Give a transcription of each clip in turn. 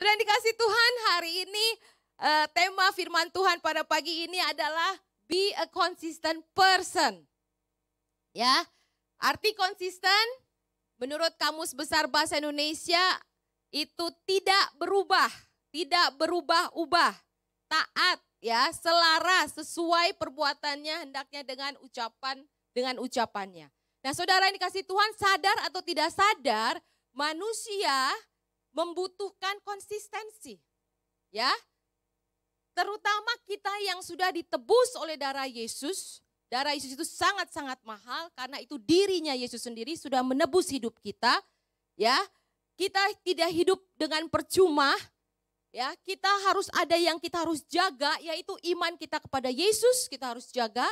Dan dikasih Tuhan, hari ini tema firman Tuhan pada pagi ini adalah be a consistent person. Ya, arti konsisten menurut Kamus Besar Bahasa Indonesia itu tidak berubah-ubah, taat ya, selaras sesuai perbuatannya hendaknya dengan ucapannya. Nah, saudara yang dikasih Tuhan, sadar atau tidak sadar, manusia membutuhkan konsistensi. Ya. Terutama kita yang sudah ditebus oleh darah Yesus. Darah Yesus itu sangat-sangat mahal karena itu dirinya Yesus sendiri sudah menebus hidup kita. Ya. Kita tidak hidup dengan percuma. Ya, kita harus ada yang kita harus jaga, yaitu iman kita kepada Yesus kita harus jaga.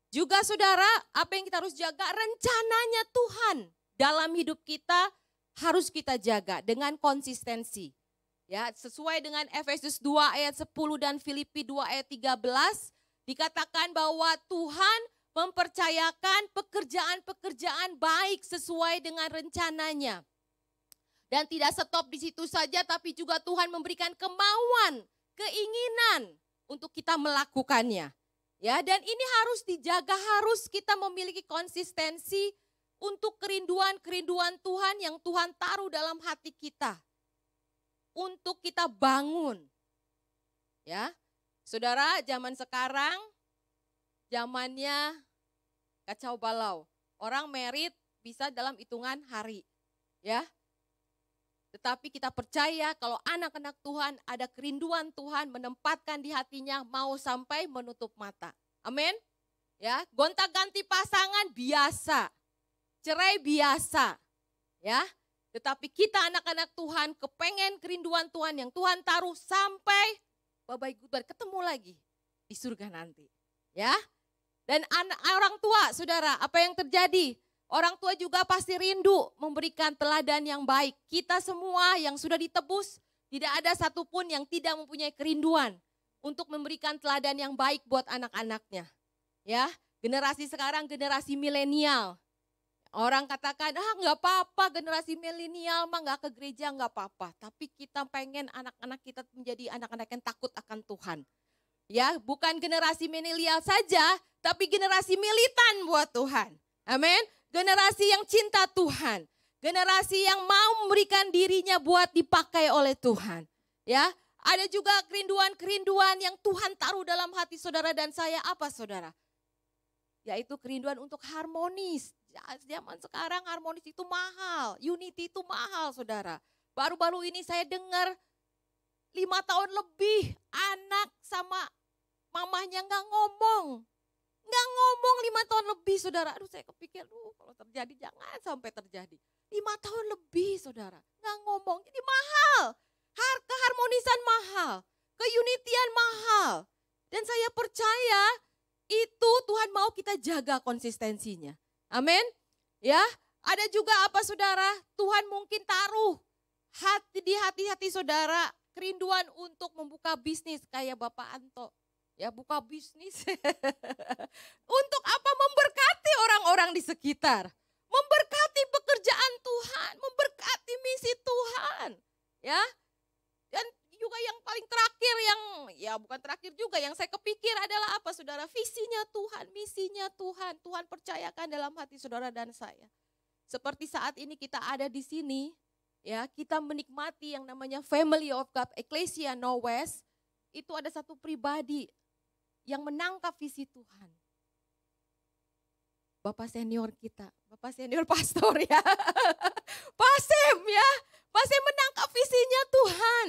Juga saudara, apa yang kita harus jaga? Rencananya Tuhan dalam hidup kita harus kita jaga dengan konsistensi. Ya, sesuai dengan Efesus 2 ayat 10 dan Filipi 2 ayat 13, dikatakan bahwa Tuhan mempercayakan pekerjaan-pekerjaan baik sesuai dengan rencananya. Dan tidak stop di situ saja, tapi juga Tuhan memberikan kemauan, keinginan untuk kita melakukannya. Ya, dan ini harus dijaga, harus kita memiliki konsistensi untuk kerinduan-kerinduan Tuhan yang Tuhan taruh dalam hati kita. Untuk kita bangun. Ya. Saudara, zaman sekarang zamannya kacau balau. Orang merit bisa dalam hitungan hari. Ya. Tetapi kita percaya kalau anak-anak Tuhan ada kerinduan Tuhan menempatkan di hatinya mau sampai menutup mata. Amin. Ya, gonta-ganti pasangan biasa. Cerai biasa. Ya. Tetapi kita anak-anak Tuhan kepengen kerinduan Tuhan yang Tuhan taruh sampai bye-bye goodbye, ketemu lagi di surga nanti. Ya. Dan orang tua, saudara, apa yang terjadi? Orang tua juga pasti rindu memberikan teladan yang baik. Kita semua yang sudah ditebus, tidak ada satupun yang tidak mempunyai kerinduan untuk memberikan teladan yang baik buat anak-anaknya. Ya, generasi sekarang generasi milenial. Orang katakan, nggak apa-apa generasi milenial mah nggak ke gereja nggak apa-apa. Tapi kita pengen anak-anak kita menjadi anak-anak yang takut akan Tuhan. Ya, bukan generasi milenial saja, tapi generasi militan buat Tuhan. Amin. Generasi yang cinta Tuhan. Generasi yang mau memberikan dirinya buat dipakai oleh Tuhan. Ya, ada juga kerinduan-kerinduan yang Tuhan taruh dalam hati saudara dan saya. Apa saudara? Yaitu kerinduan untuk harmonis. Zaman sekarang harmonis itu mahal. Unity itu mahal saudara. Baru-baru ini saya dengar 5 tahun lebih anak sama mamahnya nggak ngomong. Nggak ngomong 5 tahun lebih saudara. Aduh saya kepikir, kalau terjadi jangan sampai terjadi. 5 tahun lebih saudara. Nggak ngomong, jadi mahal. Keharmonisan mahal. Keunitian mahal. Dan saya percaya itu Tuhan mau kita jaga konsistensinya. Amin. Ya, ada juga apa saudara? Tuhan mungkin taruh di hati-hati saudara kerinduan untuk membuka bisnis kayak Bapak Anto. Ya, buka bisnis. Untuk apa? Memberkati orang-orang di sekitar. Memberkati pekerjaan Tuhan, memberkati misi Tuhan. Ya. Dan juga yang paling terakhir bukan terakhir juga yang saya kepikir adalah apa saudara? Visinya Tuhan, misinya Tuhan. Tuhan percayakan dalam hati saudara dan saya. Seperti saat ini kita ada di sini, ya, kita menikmati yang namanya Family of God, Ecclesia Northwest. Itu ada satu pribadi yang menangkap visi Tuhan. Bapak senior kita, Bapak senior pastor ya. Pak Sem ya, Pak Sem menangkap visinya Tuhan.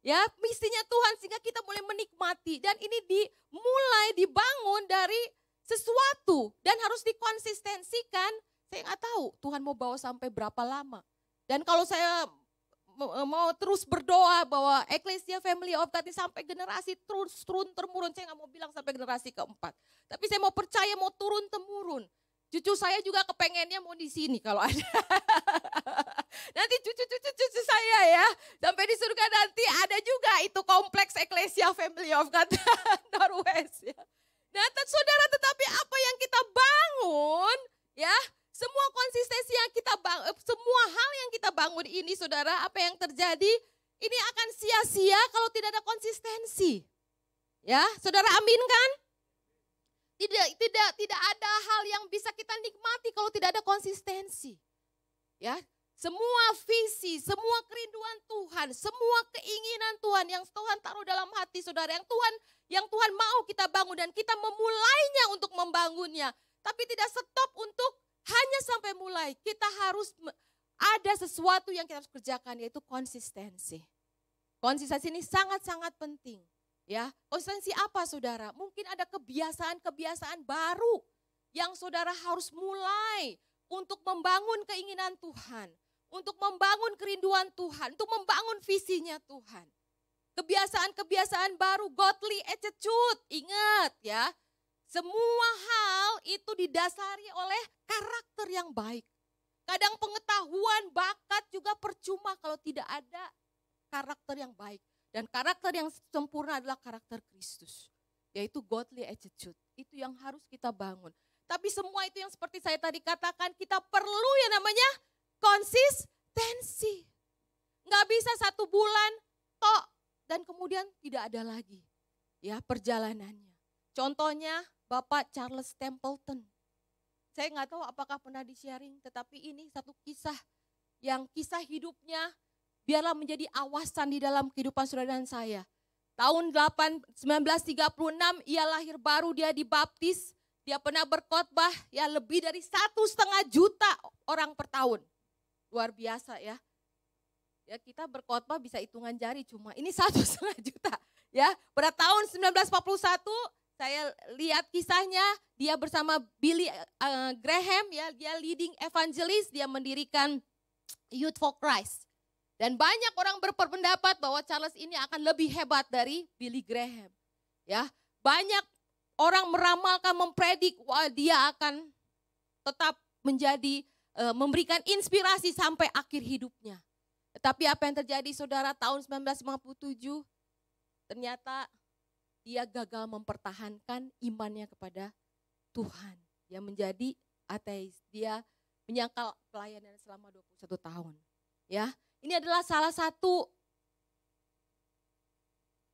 Ya, misinya Tuhan sehingga kita boleh menikmati. Dan ini dimulai dibangun dari sesuatu dan harus dikonsistensikan. Saya nggak tahu Tuhan mau bawa sampai berapa lama. Dan kalau saya mau terus berdoa bahwa Ecclesia Family of God ini sampai generasi terus turun-temurun. Saya nggak mau bilang sampai generasi keempat. Tapi saya mau percaya mau turun-temurun. Cucu saya juga kepengennya mau di sini kalau ada. Nanti cucu saya ya. Sampai di surga nanti ada juga itu kompleks Ecclesia Family of God Northwest ya. Nah saudara, tetapi apa yang kita bangun ya. Semua konsistensi yang kita bangun, semua hal yang kita bangun ini saudara, apa yang terjadi? Ini akan sia-sia kalau tidak ada konsistensi. Ya, saudara amin kan? Tidak ada hal yang bisa kita nikmati kalau tidak ada konsistensi. Ya, semua visi, semua kerinduan Tuhan, semua keinginan Tuhan yang Tuhan taruh dalam hati saudara, yang Tuhan mau kita bangun dan kita memulainya untuk membangunnya. Tapi tidak stop untuk hanya sampai mulai. Kita harus ada sesuatu yang kita harus kerjakan, yaitu konsistensi. Konsistensi ini sangat-sangat penting. Ya, konsistensi apa saudara? Mungkin ada kebiasaan-kebiasaan baru yang saudara harus mulai untuk membangun keinginan Tuhan, untuk membangun kerinduan Tuhan, untuk membangun visinya Tuhan. Kebiasaan-kebiasaan baru, godly attitude, ingat ya. Semua hal itu didasari oleh karakter yang baik. Kadang pengetahuan, bakat juga percuma kalau tidak ada karakter yang baik. Dan karakter yang sempurna adalah karakter Kristus. Yaitu godly attitude. Itu yang harus kita bangun. Tapi semua itu yang seperti saya tadi katakan, kita perlu yang namanya konsistensi. Nggak bisa 1 bulan, tok, dan kemudian tidak ada lagi. Ya, perjalanannya. Contohnya Bapak Charles Templeton. Saya nggak tahu apakah pernah di-sharing, tetapi ini satu kisah yang kisah hidupnya biarlah menjadi awasan di dalam kehidupan saudara dan saya. Tahun 1936 ia lahir baru, dia dibaptis, dia pernah berkhotbah ya lebih dari 1,5 juta orang per tahun. Luar biasa ya. Ya kita berkhotbah bisa hitungan jari, cuma ini 1,5 juta. Ya, pada tahun 1941 saya lihat kisahnya, dia bersama Billy Graham ya, dia leading evangelist, dia mendirikan Youth for Christ. Dan banyak orang berpendapat bahwa Charles ini akan lebih hebat dari Billy Graham. Ya, banyak orang meramalkan, mempredik wah dia akan tetap menjadi memberikan inspirasi sampai akhir hidupnya. Tetapi apa yang terjadi saudara, tahun 1957 ternyata dia gagal mempertahankan imannya kepada Tuhan. Dia menjadi ateis, dia menyangkal pelayanan selama 21 tahun. Ya. Ini adalah salah satu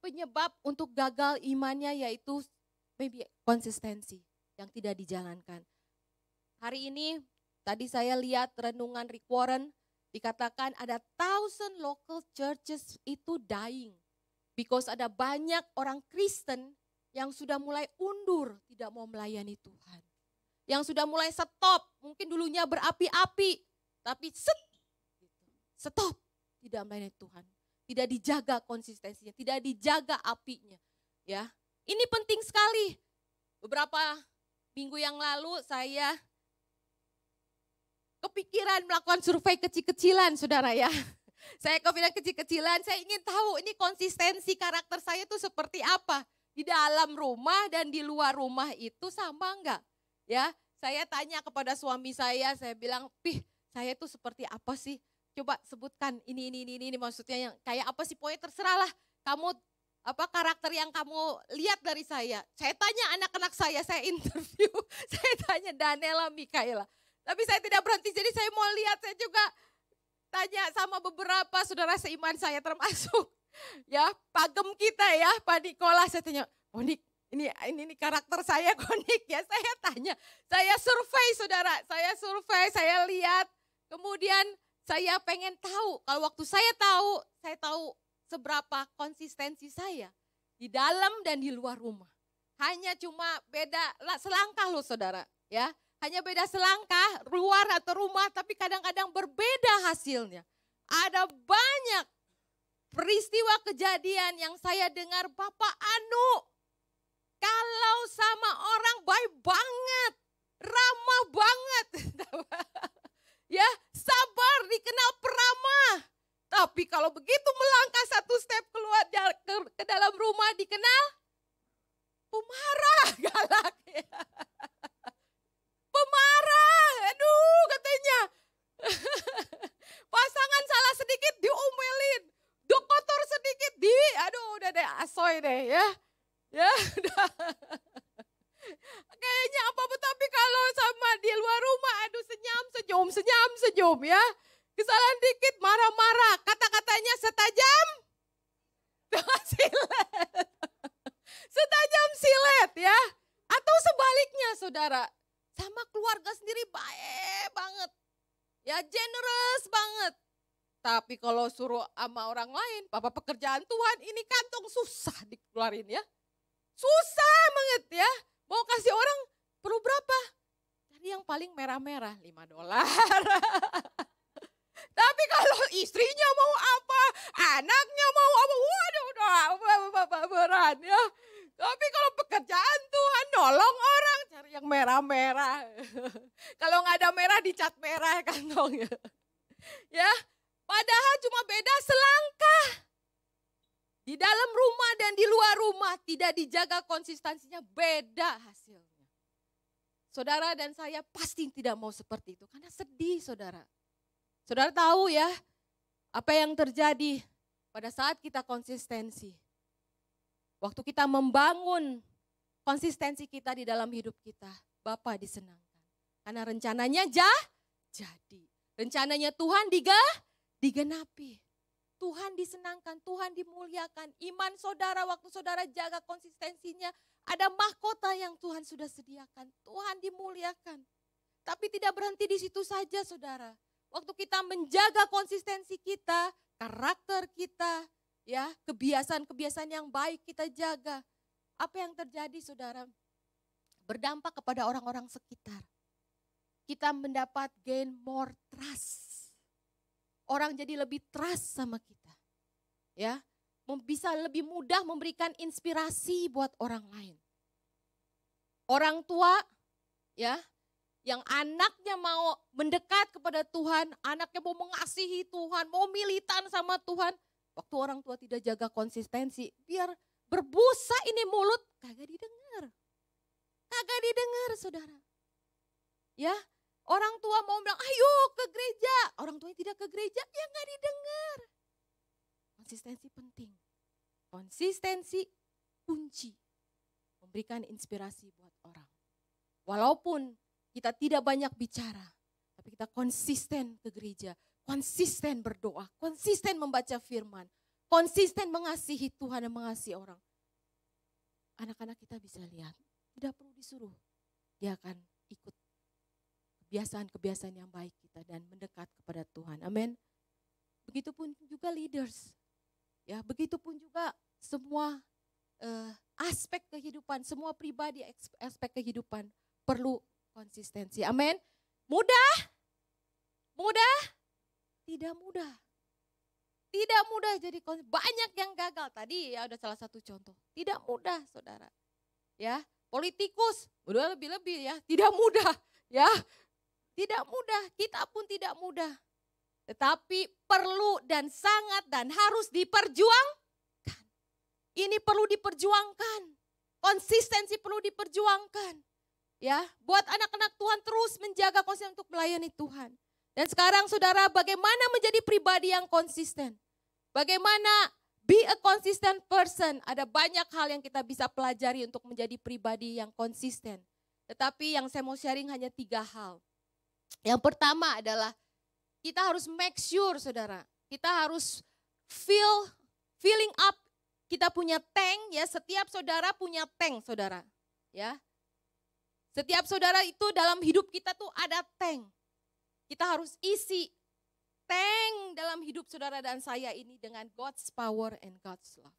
penyebab untuk gagal imannya, yaitu maybe konsistensi yang tidak dijalankan. Hari ini tadi saya lihat renungan Rick Warren, dikatakan ada 1,000 local churches itu dying. Because ada banyak orang Kristen yang sudah mulai undur, tidak mau melayani Tuhan. Yang sudah mulai stop, mungkin dulunya berapi-api, tapi stop, tidak melayani Tuhan, tidak dijaga konsistensinya, tidak dijaga apinya, ya. Ini penting sekali. Beberapa minggu yang lalu saya kepikiran melakukan survei kecil-kecilan, saudara ya. Saya kepikiran kecil-kecilan, saya ingin tahu ini konsistensi karakter saya itu seperti apa. Di dalam rumah dan di luar rumah itu sama enggak? Ya, saya tanya kepada suami saya bilang, "Pih, saya itu seperti apa sih? Coba sebutkan ini maksudnya yang kayak apa sih, pokoknya terserahlah kamu apa karakter yang kamu lihat dari saya." Saya tanya anak-anak saya interview, saya tanya Daniela, Mikaela. Tapi saya tidak berhenti, jadi saya mau lihat, saya juga tanya sama beberapa saudara seiman saya termasuk ya pagem kita ya, Pak Nikola. Saya tanya, "Oh Nik, ini karakter saya kok Nik ya?" Saya tanya, saya survei saudara, saya lihat, kemudian saya pengen tahu, kalau waktu saya tahu seberapa konsistensi saya di dalam dan di luar rumah. Hanya cuma beda selangkah loh saudara, ya. Hanya beda selangkah, luar atau rumah, tapi kadang-kadang berbeda hasilnya. Ada banyak peristiwa kejadian yang saya dengar, Bapak Anu, kalau sama orang baik banget, ramah banget. Ya, sabar, dikenal peramah. Tapi kalau begitu melangkah 1 step keluar ke dalam rumah dikenal pemarah, galak. Pemarah, aduh katanya. Pasangan salah sedikit diomelin, kotor sedikit aduh udah deh asoy deh ya. Ya udah. Kayaknya apa-apa, tapi kalau sama di luar rumah, aduh senyum ya. Kesalahan dikit marah-marah, kata-katanya setajam ya. Atau sebaliknya saudara, sama keluarga sendiri baik banget. Ya generous banget. Tapi kalau suruh sama orang lain, papa pekerjaan Tuhan, ini kantong susah dikeluarin ya. Susah banget ya. Mau kasih orang perlu berapa? Cari yang paling merah-merah, $5. Tapi kalau istrinya mau apa, anaknya mau apa, waduh udah beran ya. Tapi kalau pekerjaan Tuhan nolong orang, cari yang merah-merah. Kalau nggak ada merah dicat merah kantongnya. Ya, padahal cuma beda selangkah. Di dalam rumah dan di luar rumah tidak dijaga konsistensinya, beda hasilnya. Saudara dan saya pasti tidak mau seperti itu karena sedih saudara. Saudara tahu ya apa yang terjadi pada saat kita konsistensi. Waktu kita membangun konsistensi kita di dalam hidup kita, Bapa disenangkan. Karena rencananya jadi. Rencananya Tuhan digenapi. Tuhan disenangkan, Tuhan dimuliakan. Iman saudara waktu saudara jaga konsistensinya, ada mahkota yang Tuhan sudah sediakan. Tuhan dimuliakan. Tapi tidak berhenti di situ saja saudara. Waktu kita menjaga konsistensi kita, karakter kita, ya kebiasaan-kebiasaan yang baik kita jaga. Apa yang terjadi saudara? Berdampak kepada orang-orang sekitar. Kita mendapat gain more trust. Orang jadi lebih trust sama kita. Ya, bisa lebih mudah memberikan inspirasi buat orang lain. Orang tua ya, yang anaknya mau mendekat kepada Tuhan, anaknya mau mengasihi Tuhan, mau militan sama Tuhan. Waktu orang tua tidak jaga konsistensi, biar berbusa ini mulut, kagak didengar. Kagak didengar saudara. Ya, orang tua mau bilang ayo ke gereja. Orang tuanya tidak ke gereja, ya gak didengar. Konsistensi penting. Konsistensi kunci. Memberikan inspirasi buat orang. Walaupun kita tidak banyak bicara, tapi kita konsisten ke gereja, konsisten berdoa, konsisten membaca firman, konsisten mengasihi Tuhan dan mengasihi orang. Anak-anak kita bisa lihat, tidak perlu disuruh, dia akan ikut kebiasaan-kebiasaan yang baik kita dan mendekat kepada Tuhan. Amin. Begitupun juga leaders, ya, begitupun juga semua aspek kehidupan, semua pribadi aspek kehidupan perlu konsistensi. Amin. Mudah? Mudah? Tidak mudah. Tidak mudah jadi banyak yang gagal. Tadi ya udah salah satu contoh. Tidak mudah saudara. Ya, politikus udah lebih-lebih ya. Tidak mudah ya. Tidak mudah, kita pun tidak mudah. Tetapi perlu dan sangat dan harus diperjuangkan. Ini perlu diperjuangkan. Konsistensi perlu diperjuangkan. Ya, buat anak-anak Tuhan terus menjaga konsistensi untuk melayani Tuhan. Dan sekarang saudara, bagaimana menjadi pribadi yang konsisten? Bagaimana be a consistent person? Ada banyak hal yang kita bisa pelajari untuk menjadi pribadi yang konsisten. Tetapi yang saya mau sharing hanya 3 hal. Yang pertama adalah kita harus make sure saudara, kita harus filling up, kita punya tank ya, setiap saudara punya tank saudara. Ya. Setiap saudara itu dalam hidup kita tuh ada tank. Kita harus isi tank dalam hidup saudara dan saya ini dengan God's power and God's love.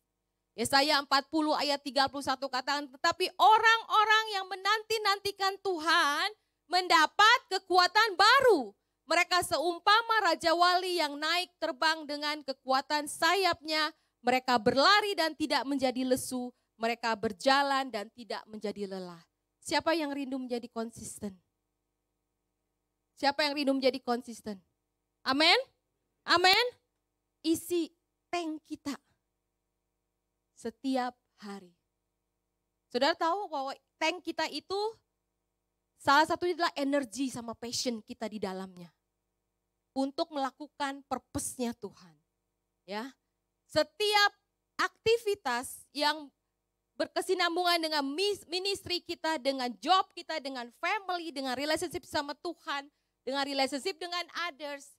Yesaya 40 ayat 31 katakan, tetapi orang-orang yang menanti-nantikan Tuhan mendapat kekuatan baru. Mereka seumpama Raja Wali yang naik terbang dengan kekuatan sayapnya. Mereka berlari dan tidak menjadi lesu. Mereka berjalan dan tidak menjadi lelah. Siapa yang rindu menjadi konsisten? Siapa yang rindu menjadi konsisten? Amin? Amin? Isi tank kita setiap hari. Saudara tahu bahwa tank kita itu salah satunya adalah energi sama passion kita di dalamnya. Untuk melakukan purpose-nya Tuhan. Ya. Setiap aktivitas yang berkesinambungan dengan ministry kita, dengan job kita, dengan family, dengan relationship sama Tuhan, dengan relationship dengan others,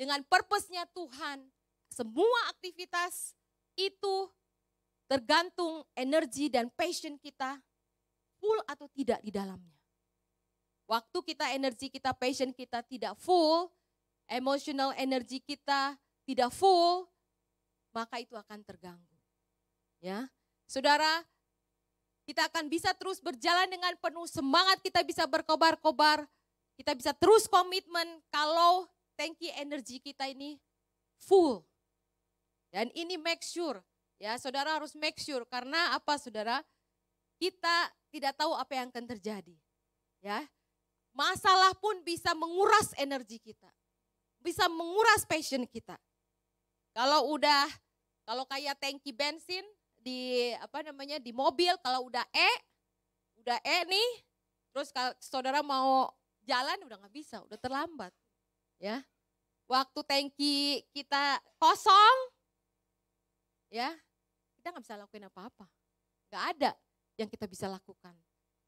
dengan purpose-nya Tuhan. Semua aktivitas itu tergantung energi dan passion kita full atau tidak di dalamnya. Waktu kita energi kita, passion kita tidak full, emotional energi kita tidak full, maka itu akan terganggu. Ya, saudara, kita akan bisa terus berjalan dengan penuh semangat, kita bisa berkobar-kobar, kita bisa terus komitmen kalau tangki energi kita ini full. Dan ini make sure, ya saudara harus make sure, karena apa saudara? Kita tidak tahu apa yang akan terjadi. Ya, masalah pun bisa menguras energi kita, bisa menguras passion kita. Kalau kayak tangki bensin di di mobil, kalau udah nih, terus kalau saudara mau jalan udah nggak bisa, udah terlambat, ya. Waktu tangki kita kosong, ya, kita nggak bisa lakuin apa-apa, nggak ada yang kita bisa lakukan.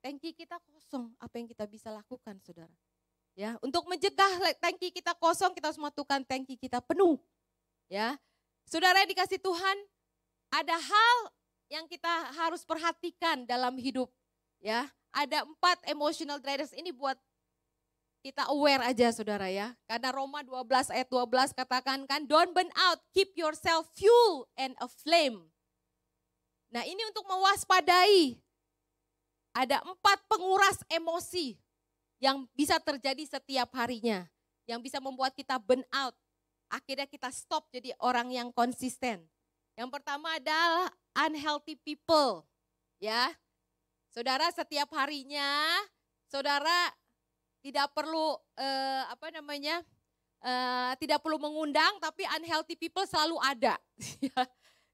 Tangki kita kosong, apa yang kita bisa lakukan, saudara? Ya, untuk mencegah tangki kita kosong, kita harus memastikan tangki kita penuh, ya. Saudara yang dikasih Tuhan, ada hal yang kita harus perhatikan dalam hidup, ya. Ada 4 emotional drivers ini buat kita aware aja saudara ya. Karena Roma 12 ayat 12 katakan kan, don't burn out, keep yourself fuel and aflame. Nah ini untuk mewaspadai, ada 4 penguras emosi yang bisa terjadi setiap harinya. Yang bisa membuat kita burn out, akhirnya kita stop jadi orang yang konsisten. Yang pertama adalah unhealthy people, ya. Saudara setiap harinya, saudara tidak perlu tidak perlu mengundang, tapi unhealthy people selalu ada.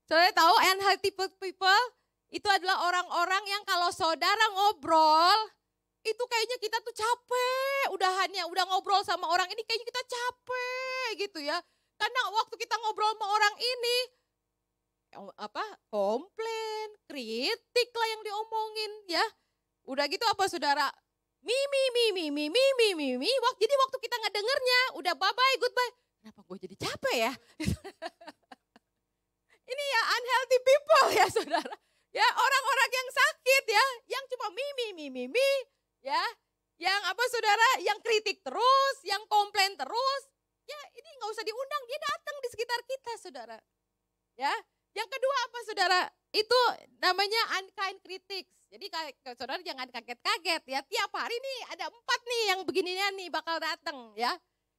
Saudara tahu unhealthy people itu adalah orang-orang yang kalau saudara ngobrol, itu kayaknya kita tuh capek, udah ngobrol sama orang ini kayaknya kita capek gitu ya. Karena waktu kita ngobrol sama orang ini, komplain, kritik lah yang diomongin ya. Udah gitu apa saudara? Jadi waktu kita ngedengernya udah bye-bye, goodbye. Kenapa gue jadi capek ya? Ini ya unhealthy people ya saudara. Ya orang-orang yang sakit ya, yang cuma ya. Yang saudara, yang kritik terus, yang komplain terus. Ya ini gak usah diundang, dia datang di sekitar kita saudara. Ya. Yang kedua apa saudara? Itu namanya unkind critics. Jadi saudara jangan kaget-kaget ya. Tiap hari nih ada 4 nih yang beginian nih bakal datang ya.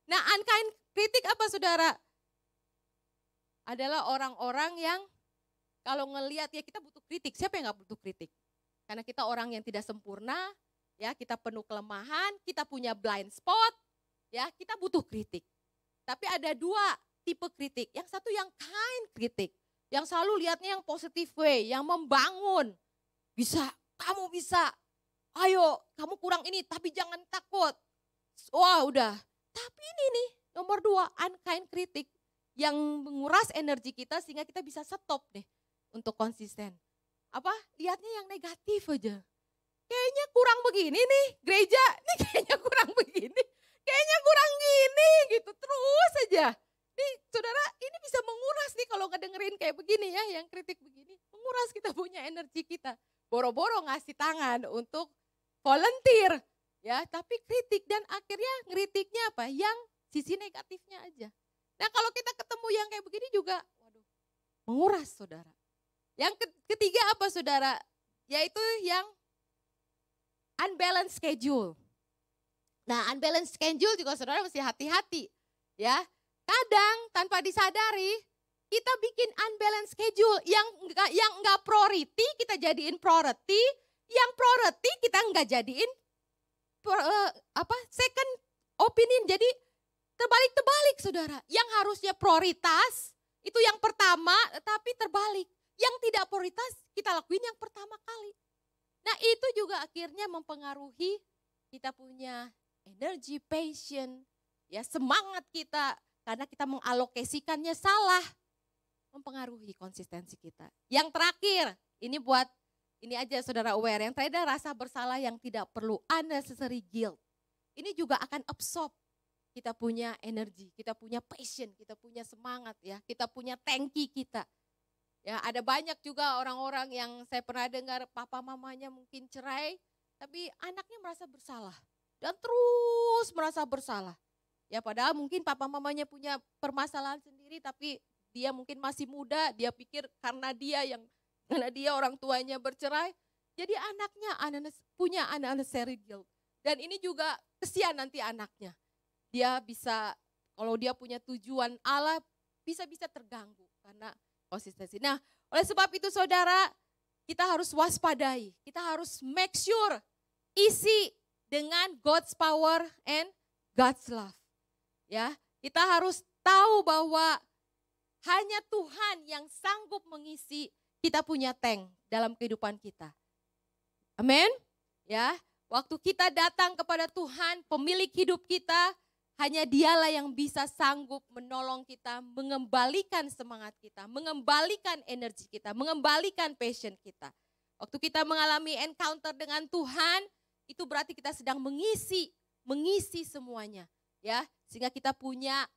Nah unkind critic apa saudara? Adalah orang-orang yang kalau ngelihat ya kita butuh kritik. Siapa yang gak butuh kritik? Karena kita orang yang tidak sempurna, ya kita penuh kelemahan, kita punya blind spot, ya kita butuh kritik. Tapi ada 2 tipe kritik. Yang satu yang kind kritik. Yang selalu lihatnya yang positive way, yang membangun. Kamu bisa, ayo kamu kurang ini tapi jangan takut. Wah udah, tapi ini nih nomor 2 unkind kritik. Yang menguras energi kita sehingga kita bisa stop deh untuk konsisten. Lihatnya yang negatif aja. Kayaknya kurang begini nih gereja, nih kayaknya kurang begini. Kayaknya kurang gini gitu terus aja. Nih saudara ini bisa menguras nih kalau ngedengerin kayak begini ya, yang kritik begini. Menguras kita punya energi kita. Boro-boro ngasih tangan untuk volunteer. Ya, tapi kritik dan akhirnya ngeritiknya apa? Yang sisi negatifnya aja. Nah kalau kita ketemu yang kayak begini juga, waduh menguras saudara. Yang ketiga apa saudara? Yaitu yang unbalanced schedule. Nah unbalanced schedule juga saudara mesti hati-hati ya. Kadang tanpa disadari kita bikin unbalanced schedule yang enggak priority kita jadiin priority, yang priority kita enggak jadiin second opinion. Jadi terbalik saudara. Yang harusnya prioritas itu yang pertama tapi terbalik. Yang tidak prioritas kita lakuin yang pertama kali. Nah itu juga akhirnya mempengaruhi kita punya energi, passion, ya semangat kita. Karena kita mengalokasikannya salah, mempengaruhi konsistensi kita. Yang terakhir, ini aja saudara aware, yang terakhir rasa bersalah yang tidak perlu, unnecessary guilt. Ini juga akan absorb kita punya energi, kita punya passion, kita punya semangat ya, kita punya tangki kita. Ya, ada banyak juga orang-orang yang saya pernah dengar papa mamanya mungkin cerai, tapi anaknya merasa bersalah dan terus merasa bersalah. Ya padahal mungkin papa mamanya punya permasalahan sendiri, tapi dia mungkin masih muda, dia pikir karena dia orang tuanya bercerai, jadi anaknya punya unnecessary guilt. Dan ini juga kesian nanti anaknya. Dia bisa, kalau dia punya tujuan Allah, bisa-bisa terganggu karena konsistensi. Nah, oleh sebab itu saudara, kita harus waspadai. Kita harus make sure isi dengan God's power and God's love. Ya, kita harus tahu bahwa hanya Tuhan yang sanggup mengisi kita punya tank dalam kehidupan kita. Amin. Ya, waktu kita datang kepada Tuhan, pemilik hidup kita, hanya Dialah yang bisa sanggup menolong kita, mengembalikan semangat kita, mengembalikan energi kita, mengembalikan passion kita. Waktu kita mengalami encounter dengan Tuhan, itu berarti kita sedang mengisi semuanya, ya, sehingga kita punya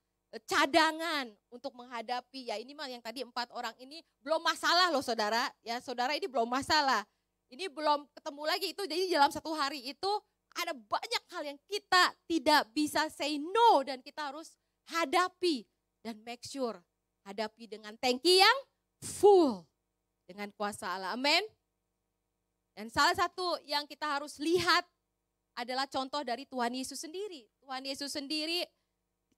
cadangan untuk menghadapi, ya ini mah yang tadi 4 orang ini belum masalah loh saudara, ya saudara ini belum masalah, ini belum ketemu lagi itu, jadi dalam satu hari itu ada banyak hal yang kita tidak bisa say no dan kita harus hadapi dan make sure hadapi dengan tangki yang full dengan kuasa Allah. Amin. Dan salah satu yang kita harus lihat adalah contoh dari Tuhan Yesus sendiri. Tuhan Yesus sendiri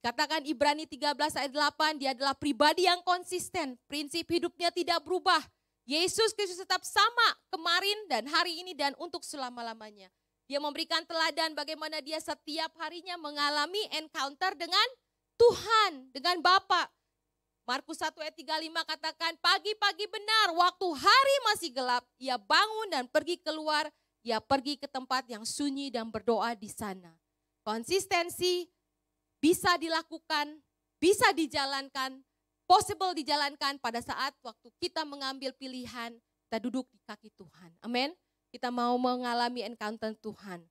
katakan Ibrani 13 ayat 8, dia adalah pribadi yang konsisten, prinsip hidupnya tidak berubah. Yesus Kristus tetap sama kemarin dan hari ini dan untuk selama-lamanya. Dia memberikan teladan bagaimana dia setiap harinya mengalami encounter dengan Tuhan, dengan Bapa. Markus 1 ayat 35 katakan, pagi-pagi benar waktu hari masih gelap, ia bangun dan pergi keluar, ia pergi ke tempat yang sunyi dan berdoa di sana. Konsistensi bisa dilakukan, bisa dijalankan, possible dijalankan pada saat waktu kita mengambil pilihan, kita duduk di kaki Tuhan. Amin. Kita mau mengalami encounter Tuhan.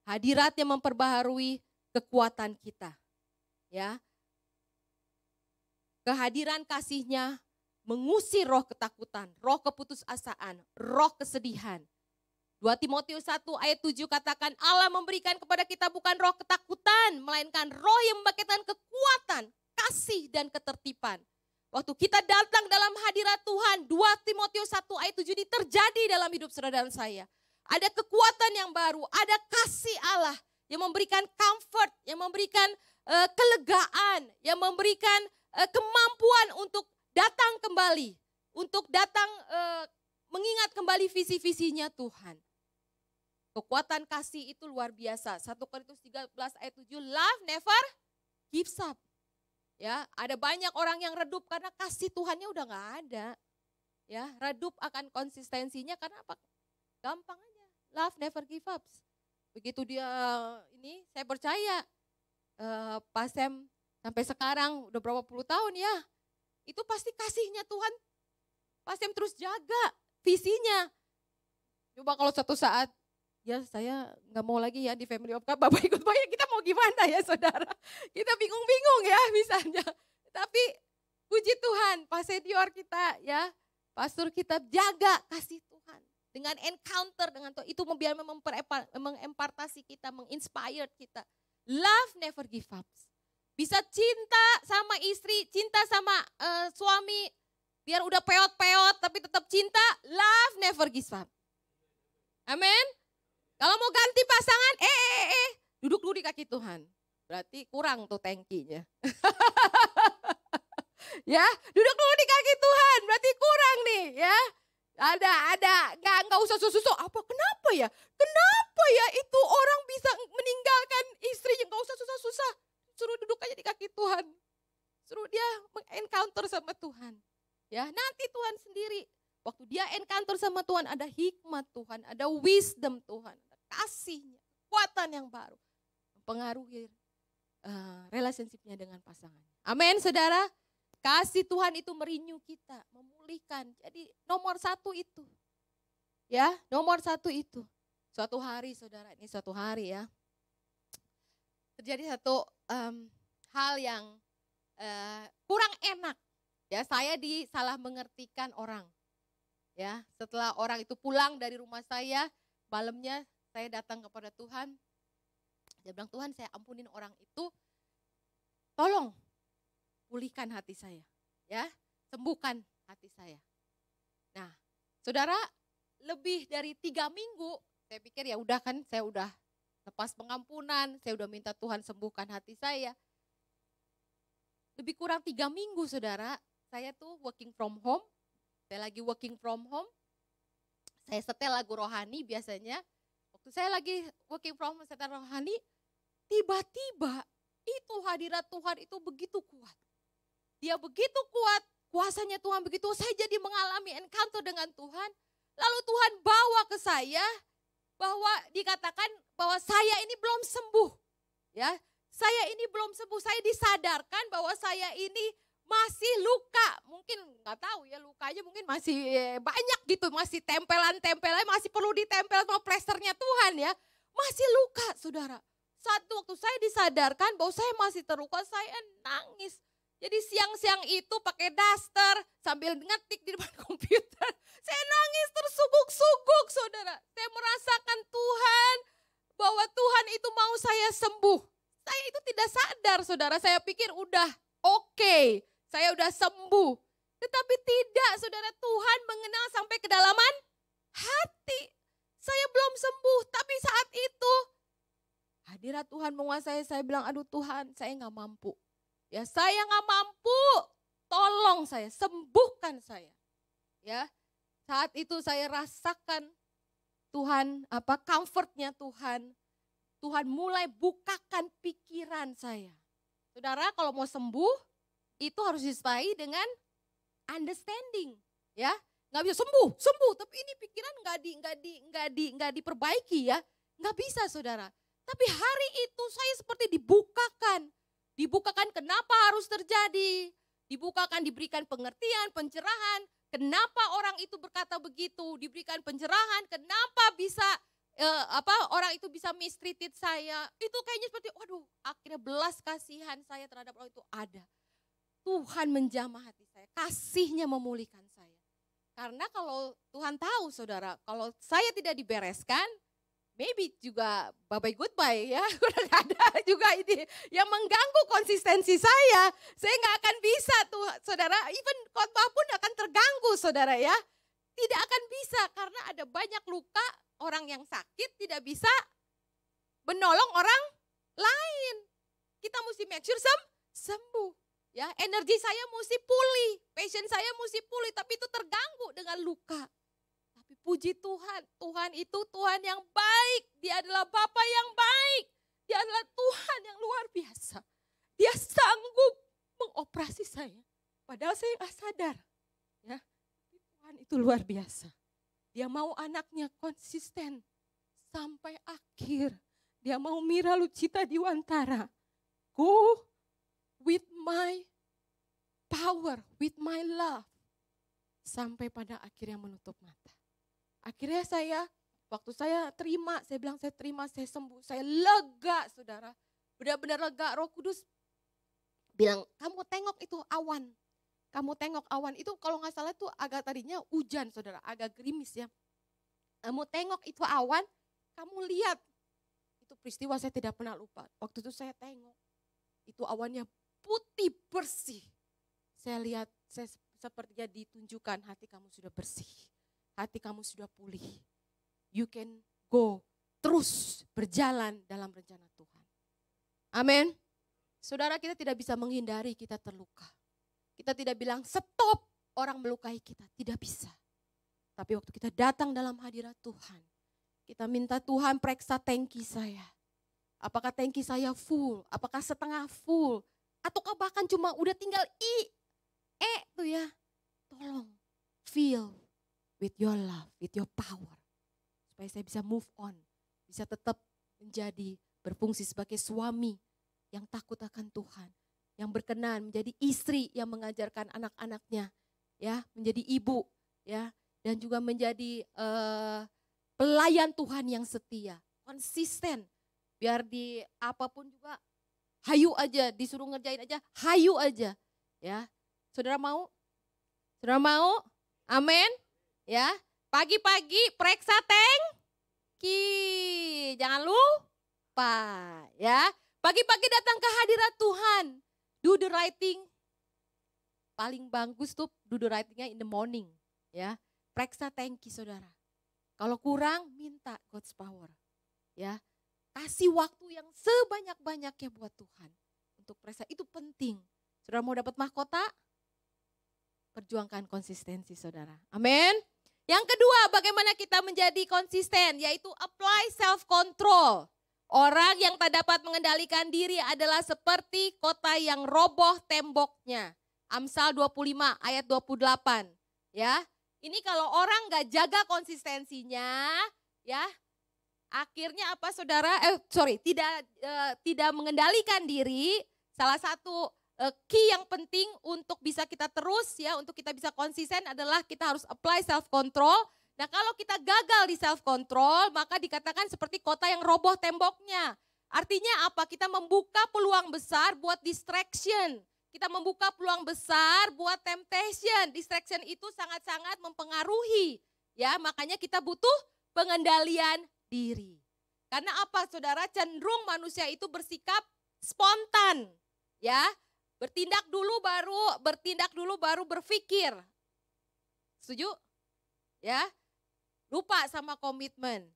Hadirat yang memperbaharui kekuatan kita. Ya. Kehadiran kasih-Nya mengusir roh ketakutan, roh keputusasaan, roh kesedihan. 2 Timotius 1 ayat 7 katakan Allah memberikan kepada kita bukan roh ketakutan, melainkan roh yang membangkitkan kekuatan, kasih dan ketertiban. Waktu kita datang dalam hadirat Tuhan, 2 Timotius 1 ayat 7 ini terjadi dalam hidup saudara dan saya. Ada kekuatan yang baru, ada kasih Allah yang memberikan comfort, yang memberikan kelegaan, yang memberikan kemampuan untuk datang kembali, untuk datang mengingat kembali visi-visinya Tuhan. Kekuatan kasih itu luar biasa. 1 Korintus 13 ayat 7, love never gives up. Ya, ada banyak orang yang redup karena kasih Tuhannya udah gak ada. Ya, redup akan konsistensinya karena apa? Gampang aja. Love never give up. Begitu dia ini, saya percaya Pak Sam sampai sekarang udah berapa puluh tahun ya. Itu pasti kasihnya Tuhan. Pak Sam terus jaga visinya. Coba kalau suatu saat, ya saya gak mau lagi ya di Family of God, Bapak ikut banyak, kita mau gimana ya saudara. Kita bingung-bingung ya misalnya. Tapi puji Tuhan, Pak Senior kita ya, pastor kita jaga kasih Tuhan. Dengan encounter dengan Tuhan, itu mengempartasi kita, menginspire kita. Love never give up. Bisa cinta sama istri, cinta sama suami, biar udah peot-peot tapi tetap cinta, love never give up. Amin. Kalau mau ganti pasangan, duduk dulu di kaki Tuhan. Berarti kurang tuh tangkinya. Ya, duduk dulu di kaki Tuhan, berarti kurang nih ya. Ada, nggak usah susu. Apa? Kenapa ya? Kenapa ya itu orang bisa meninggalkan istrinya? Nggak usah susah-susah. Suruh duduk aja di kaki Tuhan. Suruh dia encounter sama Tuhan. Ya, nanti Tuhan sendiri. Waktu dia encounter sama Tuhan, ada hikmat Tuhan, ada wisdom Tuhan, ada kasihnya, kekuatan yang baru. Mempengaruhi relationship-nya dengan pasangan. Amin, saudara. Kasih Tuhan itu merenew kita, memulihkan. Jadi nomor 1 itu. Ya, nomor 1 itu. Suatu hari saudara, ini suatu hari ya. Terjadi satu hal yang kurang enak. Ya, saya disalah mengertikan orang. Ya, setelah orang itu pulang dari rumah saya, malamnya saya datang kepada Tuhan. Saya bilang, Tuhan saya ampunin orang itu. Tolong pulihkan hati saya. Ya, sembuhkan hati saya. Nah, saudara, lebih dari 3 minggu, saya pikir ya udah kan, saya udah lepas pengampunan, saya udah minta Tuhan sembuhkan hati saya. Lebih kurang 3 minggu saudara, saya tuh working from home, saya lagi working from home, saya setel lagu rohani biasanya. Waktu saya lagi working from home setel rohani, tiba-tiba itu hadirat Tuhan itu begitu kuat. Dia begitu kuat, kuasanya Tuhan begitu, saya jadi mengalami encounter dengan Tuhan. Lalu Tuhan bawa ke saya bahwa dikatakan bahwa saya ini belum sembuh. Ya, saya ini belum sembuh. Saya disadarkan bahwa saya ini masih luka. Mungkin nggak tahu ya, lukanya mungkin masih banyak gitu, masih tempelan-tempelan, masih perlu ditempel sama plesternya Tuhan ya. Masih luka saudara. Satu waktu saya disadarkan bahwa saya masih terluka, saya nangis. Jadi siang-siang itu pakai daster sambil ngetik di depan komputer. Saya nangis tersuguk-suguk saudara. Saya merasakan Tuhan, bahwa Tuhan itu mau saya sembuh. Saya itu tidak sadar saudara, saya pikir udah oke, saya udah sembuh. Tetapi tidak saudara, Tuhan mengenal sampai kedalaman hati. Saya belum sembuh, tapi saat itu hadirat Tuhan menguasai. Saya bilang, aduh Tuhan, saya gak mampu. Ya saya gak mampu, tolong saya, sembuhkan saya. Ya, saat itu saya rasakan Tuhan, comfortnya Tuhan. Tuhan mulai bukakan pikiran saya. Saudara, kalau mau sembuh, itu harus disertai dengan understanding. Ya, nggak bisa sembuh, tapi ini pikiran nggak diperbaiki ya, nggak bisa saudara. Tapi hari itu saya seperti dibukakan kenapa harus terjadi, dibukakan, diberikan pengertian, pencerahan. Kenapa orang itu berkata begitu, diberikan pencerahan, kenapa bisa orang itu bisa mistreated saya. Itu kayaknya seperti waduh, akhirnya belas kasihan saya terhadap orang itu ada. Tuhan menjamah hati saya, kasihnya memulihkan saya. Karena kalau Tuhan tahu saudara, kalau saya tidak dibereskan, maybe juga bye-bye goodbye ya. Udah gak ada juga ini yang mengganggu konsistensi saya. Saya gak akan bisa tuh saudara, even khotbah pun akan terganggu saudara ya. Tidak akan bisa karena ada banyak luka, orang yang sakit tidak bisa menolong orang lain. Kita mesti make sure sembuh. Ya, energi saya mesti pulih, passion saya mesti pulih, tapi itu terganggu dengan luka. Tapi puji Tuhan, Tuhan itu Tuhan yang baik, Dia adalah Bapa yang baik, Dia adalah Tuhan yang luar biasa. Dia sanggup mengoperasi saya, padahal saya nggak sadar. Ya, Tuhan itu luar biasa. Dia mau anaknya konsisten sampai akhir. Dia mau Mira Lucita Diwantara go with my power, with my love. Sampai pada akhirnya menutup mata. Akhirnya waktu saya terima, saya bilang saya terima, saya sembuh. Saya lega saudara, benar-benar lega. Roh Kudus bilang, kamu tengok itu awan. Kamu tengok awan, itu kalau gak salah tuh agak tadinya hujan saudara, agak gerimis ya. Kamu tengok itu awan, kamu lihat. Itu peristiwa saya tidak pernah lupa. Waktu itu saya tengok, itu awannya putih bersih. Saya lihat, saya sepertinya ditunjukkan hati kamu sudah bersih. Hati kamu sudah pulih. You can go, terus berjalan dalam rencana Tuhan. Amin. Saudara, kita tidak bisa menghindari kita terluka. Kita tidak bilang stop orang melukai kita, tidak bisa. Tapi waktu kita datang dalam hadirat Tuhan, kita minta Tuhan periksa tangki saya. Apakah tangki saya full, apakah setengah full, ataukah bahkan cuma udah tinggal tuh ya. Tolong fill with your love, with your power. Supaya saya bisa move on, bisa tetap berfungsi sebagai suami yang takut akan Tuhan, yang berkenan menjadi istri yang mengajarkan anak-anaknya, ya, menjadi ibu, ya, dan juga menjadi pelayan Tuhan yang setia, konsisten, biar di apapun juga hayu aja, disuruh ngerjain aja, hayu aja, ya. Saudara mau? Saudara mau? Amin. Ya, pagi-pagi periksa thanky. Jangan lupa ya. Pagi-pagi datang ke hadirat Tuhan. Do the right thing. Paling bagus tuh do the right thing-nya in the morning. Ya, periksa thanky saudara. Kalau kurang minta God's power. Ya, kasih waktu yang sebanyak-banyaknya buat Tuhan. Untuk periksa itu penting. Saudara mau dapat mahkota? Perjuangkan konsistensi saudara. Amin. Yang kedua, bagaimana kita menjadi konsisten, yaitu apply self-control. Orang yang tak dapat mengendalikan diri adalah seperti kota yang roboh temboknya. Amsal 25 ayat 28. Ya, ini kalau orang gak jaga konsistensinya, ya, akhirnya apa saudara? Tidak mengendalikan diri. Salah satu key yang penting untuk bisa kita terus ya, untuk kita bisa konsisten adalah kita harus apply self control. Nah, kalau kita gagal di self control, maka dikatakan seperti kota yang roboh temboknya. Artinya apa? Kita membuka peluang besar buat distraction. Kita membuka peluang besar buat temptation. Distraction itu sangat-sangat mempengaruhi. Ya, makanya kita butuh pengendalian diri. Karena apa saudara? Cenderung manusia itu bersikap spontan. Ya, bertindak dulu baru berpikir. Setuju? Ya, lupa sama komitmen.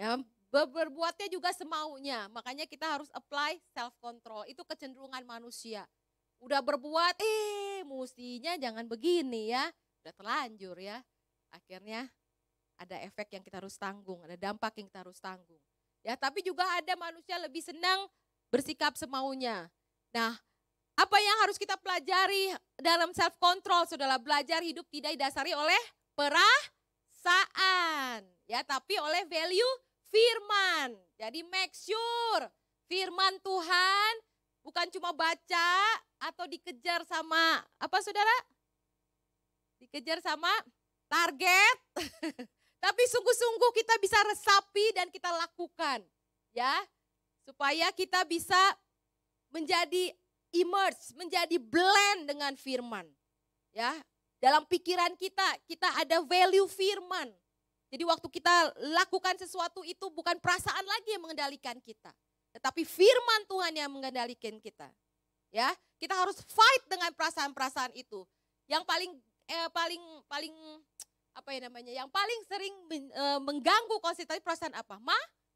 Ya, berbuatnya juga semaunya. Makanya kita harus apply self control. Itu kecenderungan manusia. Udah berbuat, mestinya jangan begini ya. Udah terlanjur ya. Akhirnya ada efek yang kita harus tanggung, ada dampak yang kita harus tanggung. Ya, tapi juga ada manusia lebih senang bersikap semaunya. Nah, apa yang harus kita pelajari dalam self control? Saudara, belajar hidup tidak didasari oleh perasaan, ya, tapi oleh value firman. Jadi make sure firman Tuhan bukan cuma baca atau dikejar sama apa saudara? Dikejar sama target. Tapi sungguh-sungguh kita bisa resapi dan kita lakukan. Ya, supaya kita bisa menjadi immerse, menjadi blend dengan firman. Ya, dalam pikiran kita ada value firman. Jadi waktu kita lakukan sesuatu itu bukan perasaan lagi yang mengendalikan kita. Tetapi firman Tuhan yang mengendalikan kita. Ya, kita harus fight dengan perasaan-perasaan itu. Yang paling apa ya namanya? Yang paling sering mengganggu konsistensi perasaan apa?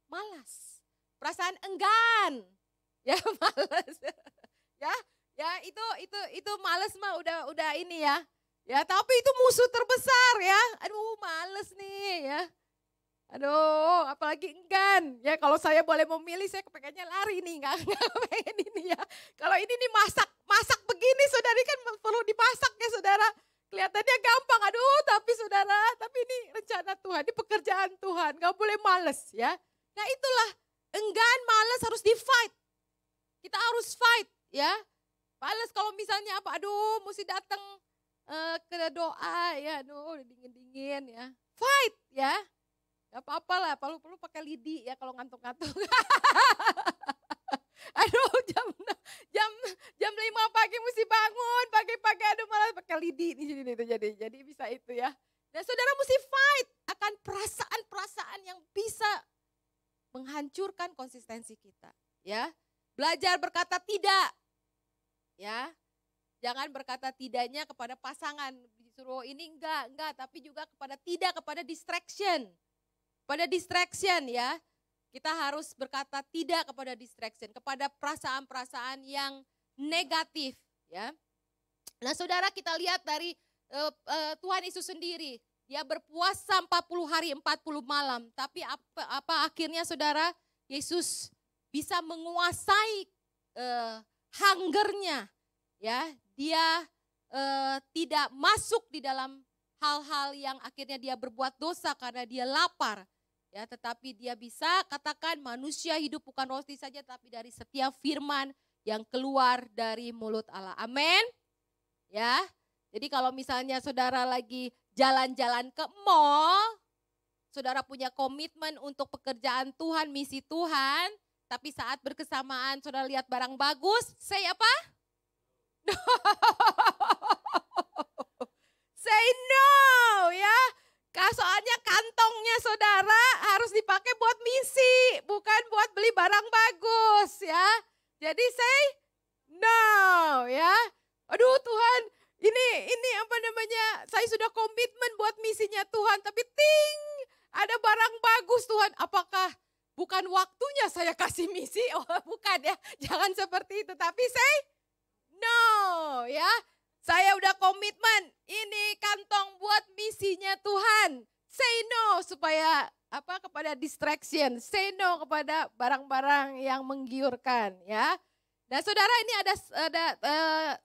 Malas. Perasaan enggan. Ya, malas. Ya, itu malas mah udah ini ya. Ya, tapi itu musuh terbesar ya. Aduh, males nih ya. Aduh, apalagi enggan. Ya, kalau saya boleh memilih, saya kepengennya lari nih, enggak pengen ini ya. Kalau ini nih masak begini, saudara, ini kan perlu dimasak ya, saudara. Kelihatannya gampang, aduh, tapi saudara, tapi ini rencana Tuhan, ini pekerjaan Tuhan, enggak boleh males ya. Nah, itulah enggan, males harus di-fight. Kita harus fight ya. Males kalau misalnya apa, aduh, mesti datang ke doa ya, aduh, dingin-dingin ya. Fight ya. Gak apa-apa lah, perlu pakai lidi ya kalau ngantuk-ngantuk. Aduh, jam 5 pagi mesti bangun, pagi-pagi aduh malah pakai lidi di sini itu jadi bisa itu ya. Dan saudara mesti fight akan perasaan-perasaan yang bisa menghancurkan konsistensi kita, ya. Belajar berkata tidak. Ya. Jangan berkata tidaknya kepada pasangan, disuruh ini enggak, tapi juga kepada distraction. Pada distraction ya, kita harus berkata tidak kepada distraction, kepada perasaan-perasaan yang negatif ya. Nah saudara, kita lihat dari Tuhan Yesus sendiri, dia berpuasa 40 hari 40 malam, tapi apa akhirnya saudara, Yesus bisa menguasai hungernya ya. Dia tidak masuk di dalam hal-hal yang akhirnya dia berbuat dosa karena dia lapar. Ya, tetapi dia bisa katakan manusia hidup bukan roti saja, tapi dari setiap firman yang keluar dari mulut Allah. Amin. Ya, jadi kalau misalnya saudara lagi jalan-jalan ke mall, saudara punya komitmen untuk pekerjaan Tuhan, misi Tuhan, tapi saat berkesamaan saudara lihat barang bagus, say apa? Say no ya. Soalnya kantongnya saudara harus dipakai buat misi, bukan buat beli barang bagus ya. Jadi say no ya. Aduh Tuhan, ini apa namanya? Saya sudah komitmen buat misinya Tuhan, tapi ada barang bagus Tuhan. Apakah bukan waktunya saya kasih misi? Oh, bukan ya. Jangan seperti itu, tapi say no ya. Saya udah komitmen, ini kantong buat misinya Tuhan. Say no supaya kepada distraction, say no kepada barang-barang yang menggiurkan ya. Nah, Saudara, ini ada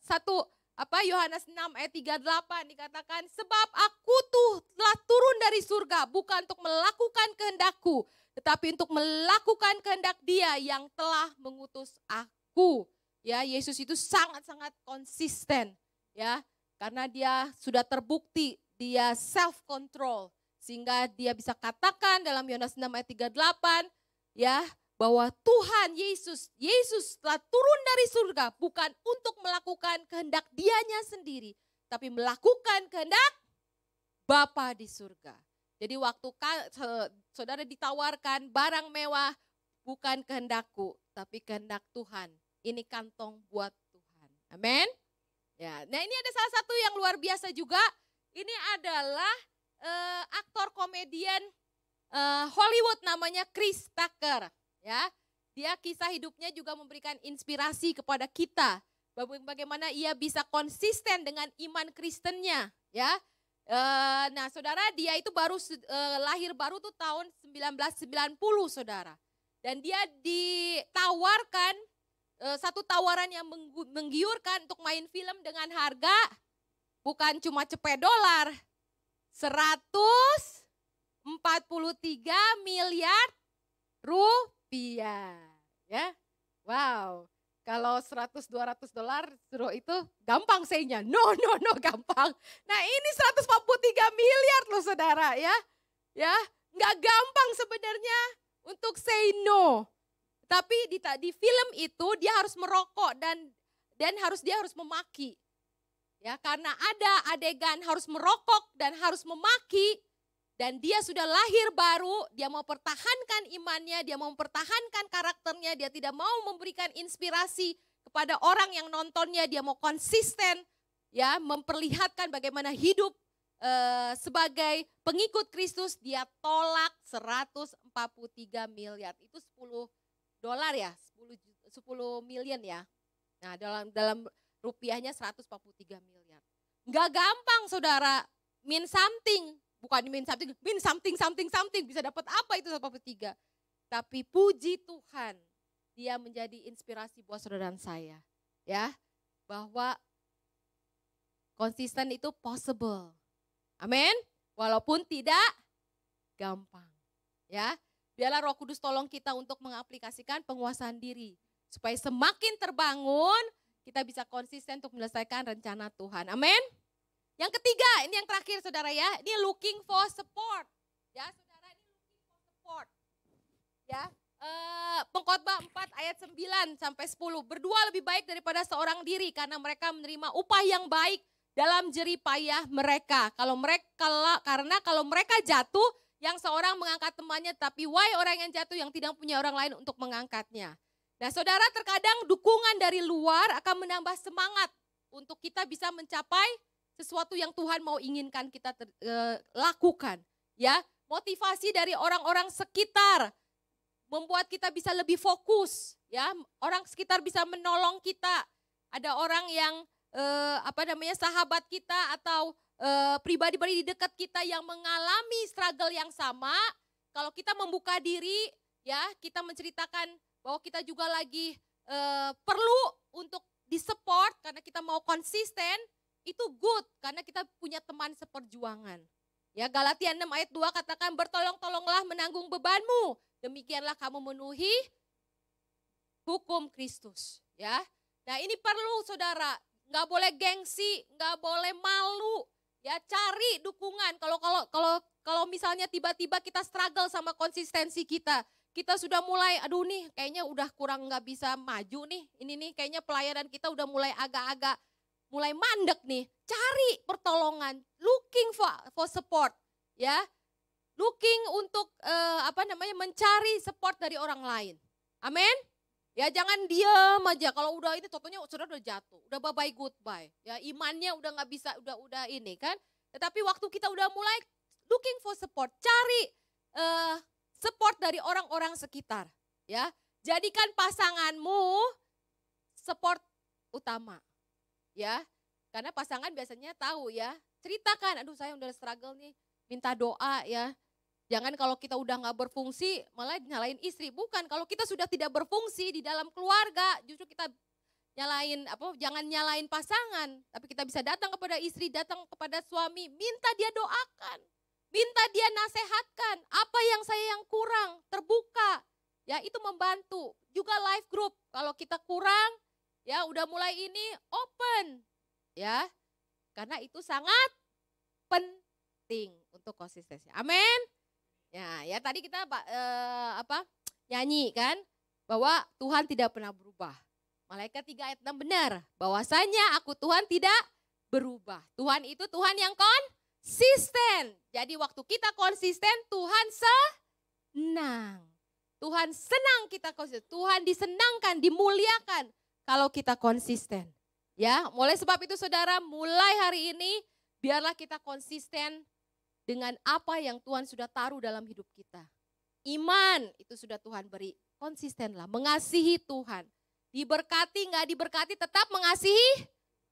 satu Yohanes 6 ayat 38 dikatakan, sebab aku telah turun dari surga bukan untuk melakukan kehendakku, tetapi untuk melakukan kehendak Dia yang telah mengutus aku. Ya, Yesus itu sangat-sangat konsisten. Ya, karena dia sudah terbukti, dia self control, sehingga dia bisa katakan dalam Yohanes 6 ayat 38 ya, bahwa Tuhan Yesus telah turun dari surga bukan untuk melakukan kehendak Dianya sendiri, tapi melakukan kehendak Bapa di surga. Jadi waktu saudara ditawarkan barang mewah, bukan kehendakku, tapi kehendak Tuhan. Ini kantong buat Tuhan. Amin. Ya, nah ini ada salah satu yang luar biasa juga. Ini adalah aktor komedian Hollywood namanya Chris Tucker. Ya, dia kisah hidupnya juga memberikan inspirasi kepada kita. Bagaimana ia bisa konsisten dengan iman Kristennya. Ya, nah saudara, dia itu baru lahir baru tuh tahun 1990 saudara. Dan dia ditawarkan satu tawaran yang menggiurkan untuk main film dengan harga bukan cuma cepet dolar, 143 miliar rupiah. Ya, wow. Kalau 100-200 dolar suruh itu gampang saynya. No, gampang. Nah ini 143 miliar loh saudara ya. Ya, nggak gampang sebenarnya untuk say no. Tapi di film itu dia harus merokok dan dia harus memaki. Ya, karena ada adegan harus merokok dan harus memaki. Dan dia sudah lahir baru, dia mau pertahankan imannya, dia mau mempertahankan karakternya, dia tidak mau memberikan inspirasi kepada orang yang nontonnya, dia mau konsisten ya, memperlihatkan bagaimana hidup sebagai pengikut Kristus. Dia tolak 143 miliar, itu 10 dolar ya, 10 million ya. Nah, dalam rupiahnya 143 miliar. Enggak gampang saudara, mean something. Bukan mean something, bisa dapat apa itu 143. Tapi puji Tuhan, dia menjadi inspirasi buat saudara dan saya. Ya, bahwa konsisten itu possible. Amin. Walaupun tidak gampang. Ya, biarlah Roh Kudus tolong kita untuk mengaplikasikan penguasaan diri. Supaya semakin terbangun, kita bisa konsisten untuk menyelesaikan rencana Tuhan. Amin. Yang ketiga, ini yang terakhir saudara ya, ini looking for support. Ya saudara, ini looking for support. Ya, Pengkhotbah 4 ayat 9 sampai 10. Berdua lebih baik daripada seorang diri karena mereka menerima upah yang baik dalam jerih payah mereka. Karena kalau mereka jatuh, yang seorang mengangkat temannya, tapi wahai orang yang jatuh yang tidak punya orang lain untuk mengangkatnya. Nah saudara, terkadang dukungan dari luar akan menambah semangat untuk kita bisa mencapai sesuatu yang Tuhan mau inginkan kita lakukan. Ya, motivasi dari orang-orang sekitar membuat kita bisa lebih fokus. Ya, orang sekitar bisa menolong kita. Ada orang yang sahabat kita atau pribadi-pribadi di dekat kita yang mengalami struggle yang sama. Kalau kita membuka diri, ya, kita menceritakan bahwa kita juga lagi perlu untuk disupport karena kita mau konsisten. Itu good karena kita punya teman seperjuangan. Ya, Galatia 6 ayat 2 katakan bertolong-tolonglah menanggung bebanmu. Demikianlah kamu memenuhi hukum Kristus. Ya, nah ini perlu saudara, nggak boleh gengsi, nggak boleh malu. Ya, cari dukungan. Kalau misalnya tiba-tiba kita struggle sama konsistensi kita sudah mulai, aduh nih kayaknya udah kurang nggak bisa maju nih. Ini nih kayaknya pelayanan kita udah mulai agak-agak mulai mandek nih, cari pertolongan, looking for support, ya. looking untuk mencari support dari orang lain. Amin. Ya jangan diam aja, kalau udah ini totonya saudara udah jatuh, udah bye-bye goodbye. Ya imannya udah nggak bisa, udah ini kan. Tetapi waktu kita udah mulai looking for support, cari support dari orang-orang sekitar. Ya, jadikan pasanganmu support utama. Ya, karena pasangan biasanya tahu ya, ceritakan, aduh saya udah struggle nih, minta doa ya. Jangan kalau kita udah gak berfungsi malah nyalain istri. Bukan, kalau kita sudah tidak berfungsi di dalam keluarga justru kita jangan nyalain pasangan. Tapi kita bisa datang kepada istri, datang kepada suami, minta dia doakan. Minta dia nasehatkan, apa yang saya yang kurang, terbuka. Ya itu membantu. Juga life group, kalau kita kurang ya udah mulai ini open. Ya, karena itu sangat penting untuk konsistensi. Amin. Ya tadi kita nyanyi kan bahwa Tuhan tidak pernah berubah. Malaikat 3 ayat 6 benar, bahwasanya aku Tuhan tidak berubah. Tuhan itu Tuhan yang konsisten. Jadi waktu kita konsisten, Tuhan senang. Tuhan senang kita konsisten. Tuhan disenangkan, dimuliakan kalau kita konsisten. Ya, mulai sebab itu saudara, mulai hari ini biarlah kita konsisten dengan apa yang Tuhan sudah taruh dalam hidup kita. Iman itu sudah Tuhan beri. Konsistenlah, mengasihi Tuhan. Diberkati, nggak diberkati, tetap mengasihi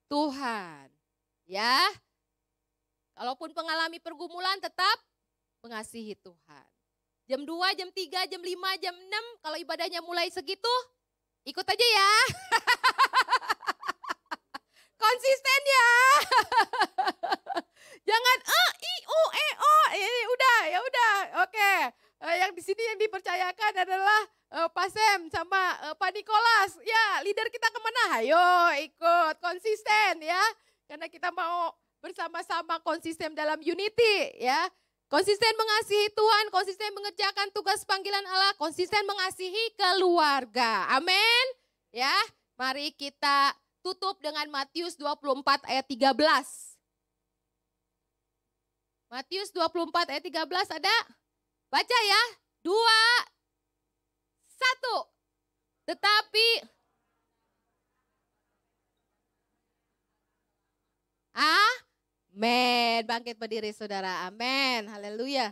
Tuhan. Ya, kalaupun mengalami pergumulan, tetap mengasihi Tuhan. Jam 2, jam 3, jam 5, jam 6, kalau ibadahnya mulai segitu, ikut aja ya. Konsisten ya. Jangan udah. Oke. Yang di sini yang dipercayakan adalah Pak Sem sama Pak Nikolas. Ya, leader kita kemana? Ayo ikut konsisten ya. Karena kita mau bersama-sama konsisten dalam unity ya. Konsisten mengasihi Tuhan, konsisten mengerjakan tugas panggilan Allah, konsisten mengasihi keluarga. Amin. Ya, mari kita tutup dengan Matius 24 ayat 13. Matius 24 ayat 13 ada? Baca ya. 2, 1. Tetapi amin. Bangkit berdiri saudara. Amin. Haleluya.